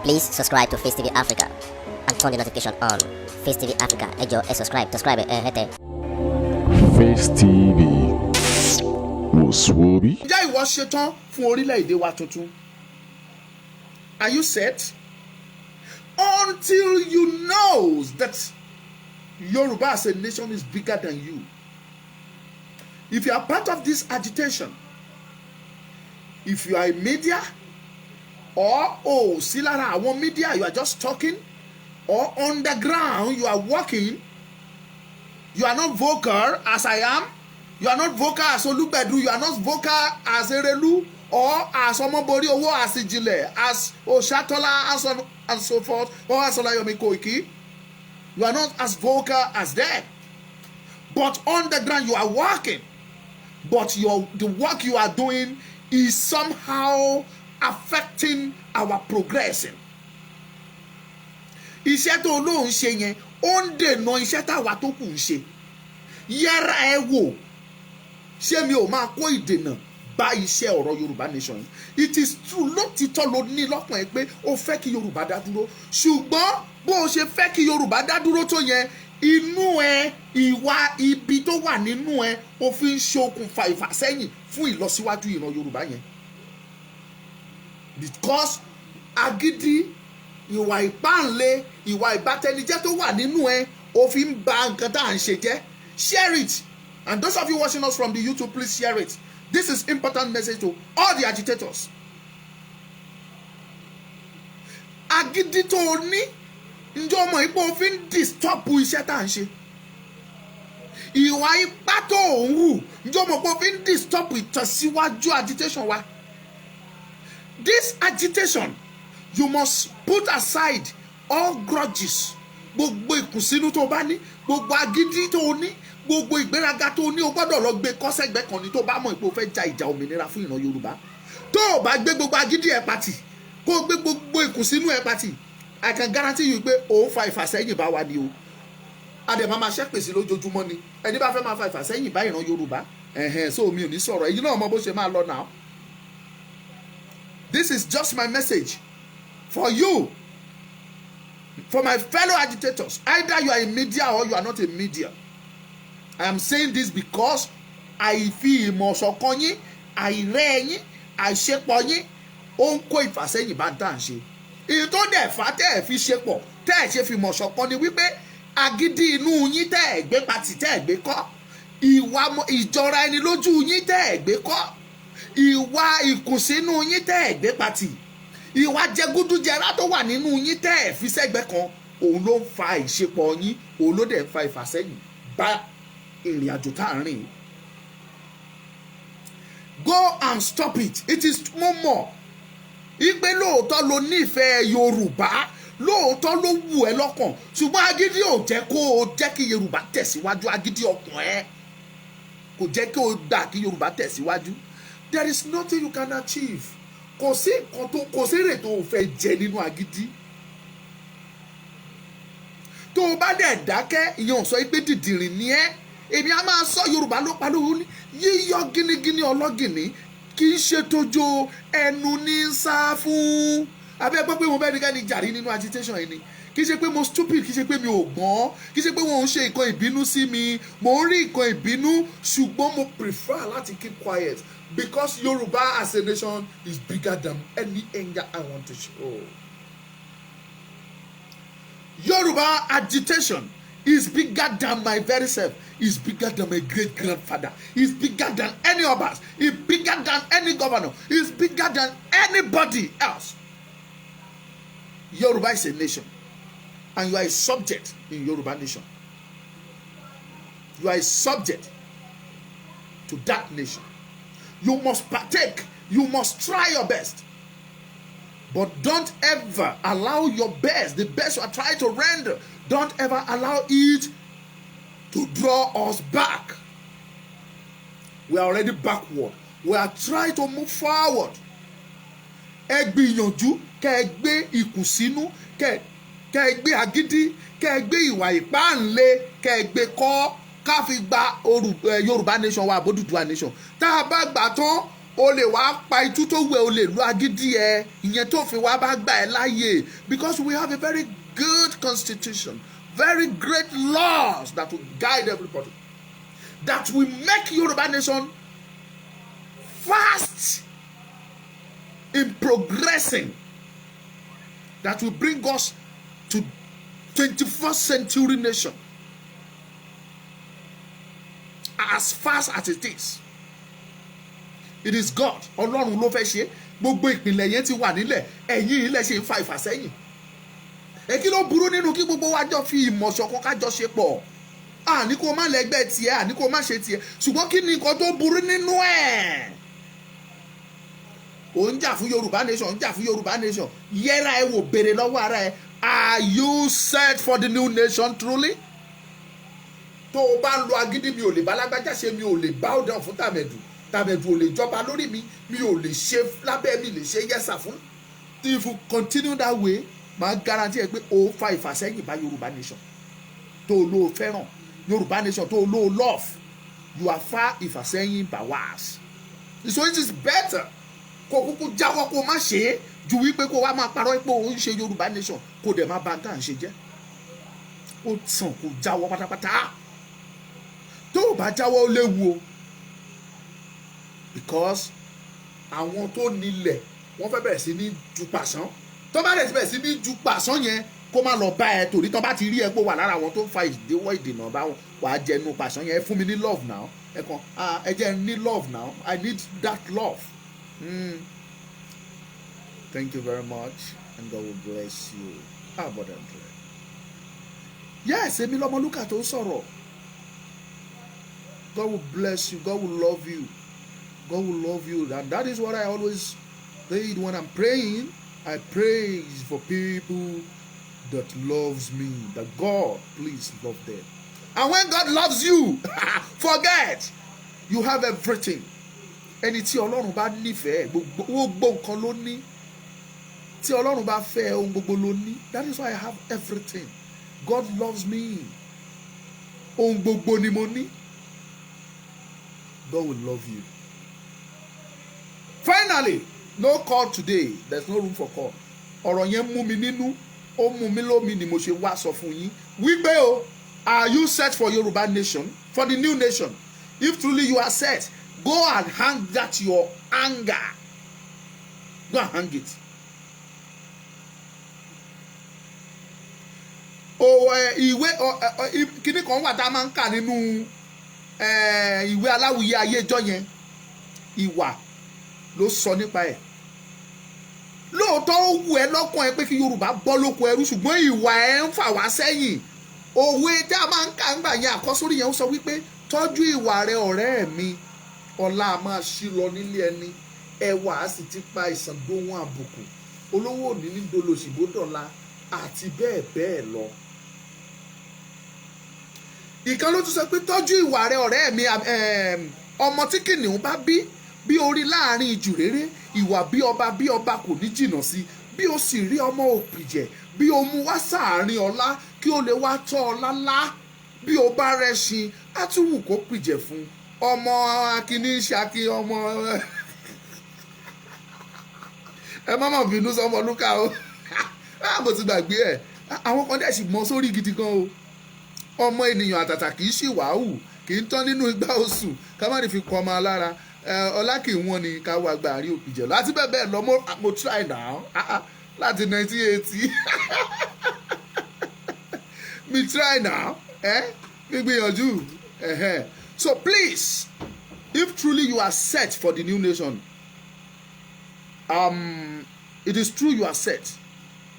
Please subscribe to Face TV Africa and turn the notification on. Face TV Africa, ẹ jọ̀ọ́ ẹ subscribe hete. Face TV Muswobi. Ǹjẹ́ ìwọ ṣetán fún orílẹ̀-èdè wa tuntun? Are you set? Until you know that Yoruba as a nation is bigger than you. If you are part of this agitation, if you are in media, or sí lára àwọn media, you are just talking, or on the ground you are working, you are not vocal as I am, you are not vocal as Olubedu, you are not vocal as Erelu, or as Omobori Owo, as Ijile, as Oshatola, and so forth, or as Olayomi Koiki. You are not as vocal as them. But on the ground you are working. But the work you are doing is somehow affecting our progressing. Iṣẹ́ tó ló ń ṣe yẹn, ó ń dènà iṣẹ́ táwa tó kù ń ṣe. Yẹra ẹ wò, ṣé mi ò máa kó ìdènà bá iṣẹ́ ọ̀rọ̀ Yorùbá nation? It is true, lótìtọ́ ló ní lọ́kàn ẹ pé ó fẹ́ kí Yorùbá dá dúró. Ṣùgbọ́n bó o ṣe fẹ́ kí Yorùbá dá dúró tó yẹn, inú ẹ, ìwà ibi tó wà nínú ẹ, ó fi ń ṣokùnfà ìfàsẹ́yìn fún ìlọsíwájú ìran Yorùbá yẹn. Because agídí, ìwà ìpáǹle, ìwà ìbátẹnijẹ́ tó wà nínú ẹ, ó fi ń ba nǹkan tá à ń ṣe jẹ́. Share it. And those of you watching us from the YouTube, please share it. This is important message to all the agitators. Agídí tó o ní, ǹjọ́ mọ̀ ipò ó fi ń disturb iṣẹ́ tá à ń ṣe. Ìwà ipá tó ò ń hù, ǹjọ́ mọ̀ pé ó fi ń disturb ìtẹ̀síwájú agitation wa. This agitation, you must put aside all grudges. Gbogbo ìkùnsínú tó bá ní, gbogbo agídí tó ní, gbogbo ìgbéraga tó ní, o gbọ́dọ̀ lọ gbé kọ́sẹ́gbẹ́ kan ní tó bá mọ̀ pé o fẹ́ ja ìjà òmìnira fún ìran Yorùbá. Tó o bá gbé gbogbo agídí ẹ̀ pàtì, kó o gbé gbogbo ìkùnsínú ẹ̀ pàtì, I can guarantee you pé òun fa ìfàsẹ́yìn bá wa ni o. Adẹ̀mọ́ máa ṣẹ́pè sí lójoojúmọ́ ni. Ẹni bá fẹ́ máa fa ìfàsẹ́yìn bá ìran Yorùbá. So mi ò ní sọ̀rọ̀. Èyí náà mọ bó ṣe máa lọ now. This is just my message for you, for my fellow agitators. Either you are in media or you are not in media. I am saying this because àìfi ìmọ̀ ṣọ̀kan yín, àìrẹ́ yín, àìṣepọ̀ yín, ó ń kó ìfàsẹ́yìn bá dá ń ṣe. Èyí tó dẹ̀ fà tẹ́ ẹ̀ fi ṣepọ̀, tẹ́ ẹ̀ ṣe fi ìmọ̀ ṣọ̀kan ni wípé agídí inú yín tẹ́ ẹ̀ gbé pati tẹ́ ẹ̀ gbé kọ́, ìwà ìjọra ẹni lójú yín tẹ́ ẹ̀ gbé kọ́, ìwà ìkùnsínú yín tẹ́ ẹ̀ gbé pati, ìwà jẹgúdújẹrá tó wà nínú yín tẹ́ ẹ̀ fi sẹ́gbẹ́ kan, òun ló ń fa ìṣepọ̀ yín, òun ló dẹ̀ ń fa ìfàsẹ́yìn bá ìrìn àjò tá à ń rìn. Go and stop it. It is no more. Ìpè lóòótọ́ ló nífẹ̀ẹ́ Yorùbá, lóòótọ́ ló wù ẹ́ lọ́kàn, ṣùgbọ́n agídí ò jẹ́ kó o jẹ́ kí Yorùbá tẹ̀síwájú, agídí ọkàn ẹ kò jẹ́ kí o gbà kí Yorùbá tẹ̀síwájú. There is nothing you can achieve. Kò sí nǹkan tó, kò sí èrè tó o fẹ́ jẹ nínú agídí. Tó o bá dẹ̀ dákẹ́, ìyẹn ò sọ pé dìdìrìn ni ẹ́. Èmi á máa sọ Yorùbá ló pa lóhùn ní yíyọ gínígíní ọlọ́gìnní kì í ṣe tójó ẹnu ní sá fún. Abẹ́ gbọ́ pé mo bẹ́ẹ̀ ní ká ní jàrí nínú agitation yìí ni. Kì í ṣe pé mo stupid, kì í ṣe pé mi ò gbọ́n, kì í ṣe pé wọ́n ń ṣe nǹkan ìbínú sí mi, mo ń rí nǹkan ìbínú, ṣùgbọ́n mo prefer láti keep quiet because Yorùbá as a nation is bigger than any anger I want to show. Yorùbá agitation is bigger than my very self, is bigger than my great grandfather, is bigger than any of us, is bigger than any governor, is bigger than anybody else. Yoruba is a nation, and you are a subject in Yoruba nation. You are a subject to that nation. You must partake, you must try your best, but don't ever allow your best, the best you are trying to render, don't ever allow it to draw us back. We are already backward. We are trying to move forward. Ẹ gbìyànjú kẹ́ ẹ gbé ìkùnsínú, kẹ́ ẹ gbé agídí, kẹ́ ẹ gbé ìwà ìpáǹle, kẹ́ ẹ gbé kọ́ ká fi gba Yorùbá nation wa, Odùduwà nation. Tá a bá gbà tán, o lè wá pa itú tó wẹ̀, o lè lo agídí ẹ, ìyẹn tó fi wá bá gbà ẹ láàyè, because we have a very good constitution, very great laws that will guide everybody, that will make Yoruba nation fast in progressing, that will bring us to 21st century nation as fast as it is. It is God. Ọlọ́run ló fẹ́ ṣe. Gbogbo ìpìlẹ̀ yẹn ti wà nílẹ̀, ẹ̀yin ilẹ̀ ṣe ń fa ìfàsẹ́yìn. Kí ló burú nínú kí gbogbo wa jọ fi ìmọ̀ ṣọ̀kan ká jọ ṣe pọ̀? Àní kó má lẹ́gbẹ́ tiẹ̀, àní kó má ṣe tiẹ̀, ṣùgbọ́n kí ni nǹkan tó burú nínú ẹ̀? Ò ń jà fún Yorùbá nation, ń jà fún Yorùbá nation. Yẹra ẹ wò, béèrè lọ́wọ́ ara ẹ. Are you set for the new nation truly? Tó o bá ń lo agídí, mi ò lè bá lágbájá ṣe, mi ò lè bow down fún tàmẹ̀dù, tàmẹ̀dù ò lè jọba lórí mi, mi ò lè ṣe lábẹ́ mi, lè ṣe yẹ́sà fún. If you continue that way, màá guarantee ẹ pé o fa ìfàsẹ́yìn bá Yorùbá nation. Tó o lo fẹ́ràn Yorùbá nation, tó o lo love, you are fa ìfàsẹ́yìn bá wàás. So it is better kó kúkú jáwọ́ kó má ṣe é ju wípé kó wá máa parọ́ pé òun ṣe Yorùbá nation kó dẹ̀ má ba tá à ń ṣe jẹ́. Ó tàn kó jáwọ́ pátápátá. Tó o bá jáwọ́ ó léwu o, because àwọn tó nílẹ̀ wọ́n fẹ́ bẹ̀rẹ̀ sí ní ju pàṣán. Tó bá dẹ̀ bẹ̀rẹ̀ sí ní ju pàṣán yẹn, kó má lọ bá ẹ, torí tó bá ti rí ẹ pé wà lára àwọn tó ń fa ìdíwọ́ ìdènà bá wọn, wà á jẹnu pàṣán yẹn. Ẹ fún mi ní love now, ẹ kàn ẹ jẹ́ ní love now, I need that love. Thank you very much, and God will bless you abundantly. Yes, èmi lọ́mọlúkà tó sọ̀rọ̀. God will bless you, God will love you, God will love you, and that is what I always say when I'm praying. I pray for people that loves me, that God please love them. And when God loves you, forget you have everything. Ẹni tí Ọlọ́run bá nífẹ̀ẹ́, gbogbo nǹkan ló ní. Tí Ọlọ́run bá fẹ́, ohun gbogbo ló ní. That is why I have everything. God loves me. Ohun gbogbo ni mo ní. God will love you. Finally, no call today. There's no room for call. Ọ̀rọ̀ yẹn mú mi nínú, ó mú mi lómi ni mo ṣe wá sọ fún yín. Wípé o, are you set for Yoruba nation, for the new nation? If truly you are set, go and hang that your anger. Go and hang it. Ìwé kíní kan wà tá a máa ń kà nínú ìwé aláwìyé ayé ìjọ yẹn. Ìwà ló sọ nípa ẹ̀. Lóòótọ́ ó wù ẹ́ lọ́kàn ẹ pé kí Yorùbá bọ́ lóko ẹrú, ṣùgbọ́n ìwà ẹ̀ ń fà wá sẹ́yìn. Òwe tí a máa ń kà ń gbà yẹn, àkọ́sórí yẹn ó sọ wípé tọ́jú ìwà rẹ ọ̀rẹ́ mi, ọlá a máa ṣí lọ nílé ẹni, ẹwà á sì ti pa ìsàndóhun àbùkù, olówó òní ní dolòṣìbó dọ̀la, àti bẹ́ẹ̀ bẹ́ẹ̀ lọ. Ìkan ló tún sọ pé tọ́jú ìwà rẹ ọ̀rẹ́ mi, ọmọ tí kìnìún bá bí orí láàrin ìjù rere, ìwà bí ọba kò ní jìnnà sí. Bí o sì rí ọmọ òpìjẹ, bí o mú wá sáàrin ọlá, kí o lè wá tọ́ ọlá lá. Bí o bá rẹ́ṣin, á tún wù kó pìjẹ fún. Ọmọ akíní ṣaki ọmọ ẹ má mà bínú sọmọ lúkà o. Mo ti gbàgbé ẹ̀. Àwọn kan dẹ̀ sì mọ sórí gidi gan o. Ọmọ ènìyàn àtàtà kì í ṣì wàhù, kì í tán nínú igbá oṣù, ká má ní fi kọ́ ọmọ alára. Ọlá kì í wọ́n ni ká wá gba àrí òpìjẹ láti bẹ́ẹ̀ bẹ́ẹ̀ lọ. Mo try now láti 1980. Me try now. Mi gbìyànjú. So please, if truly you are set for the new nation, it is true you are set.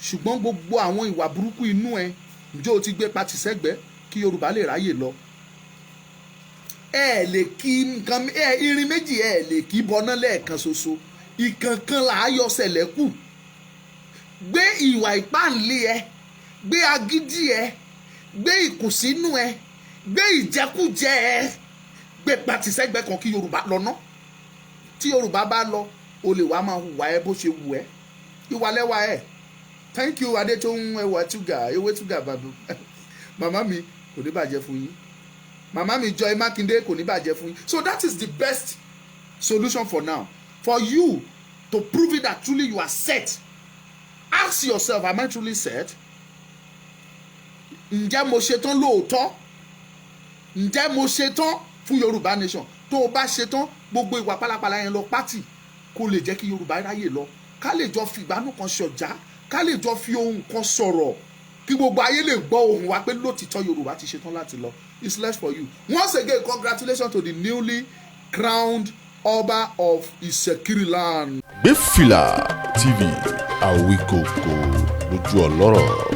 Ṣùgbọ́n gbogbo àwọn ìwà burúkú inú ẹ, ǹjẹ́ o ti gbé pati sẹ́gbẹ́ kí Yorùbá lè ráyè lọ? Ẹ lè kí nǹkan irin méjì, ẹ lè kí bọná lẹ́ẹ̀kan ṣoṣo. Ìkankan là á yọ ṣẹlẹ̀ kù. Gbé ìwà ìpáǹlé ẹ, gbé agídí ẹ, gbé ìkùnsínú ẹ, gbé ìjẹkújẹ ẹ, gbé pati sẹ́gbẹ́ kan kí Yorùbá lọ ná. Tí Yorùbá bá lọ, o lè wá máa hùwà ẹ bó ṣe wù ẹ́. Ìwà lẹ́wà ẹ. Thank you Adétóhùn ẹwà túgà ewé túgà bàbá. Màmá mi kò ní bàjẹ́ fún yín. Màmá mi Joy Mákindé kò ní bàjẹ́ fún yín. So that is the best solution for now. For you to prove it that truly you are set, ask yourself, am I truly set? Ǹjẹ́ mo ṣetán lóòótọ́? Ǹjẹ́ mo ṣetán fún Yorùbá nation? Tó o bá ṣetán, gbogbo ìwà pálapàla yẹn lọ pátì kó lè jẹ́ kí Yorùbá ráyè lọ. Ká lè jọ fi ìbánú kan ṣọ̀já, ká lè jọ fi ohun kan sọ̀rọ̀, kí gbogbo ayé lè gbọ́ ohùn wa pé lótìtọ́ Yorùbá ti ṣetán láti lọ. It's left for you. Once again, congratulations to the newly crowned Ọba of Ìṣẹ̀kírìland. Gbẹ́fìlà TV Àwíkòkò lójú ọlọ́rọ̀.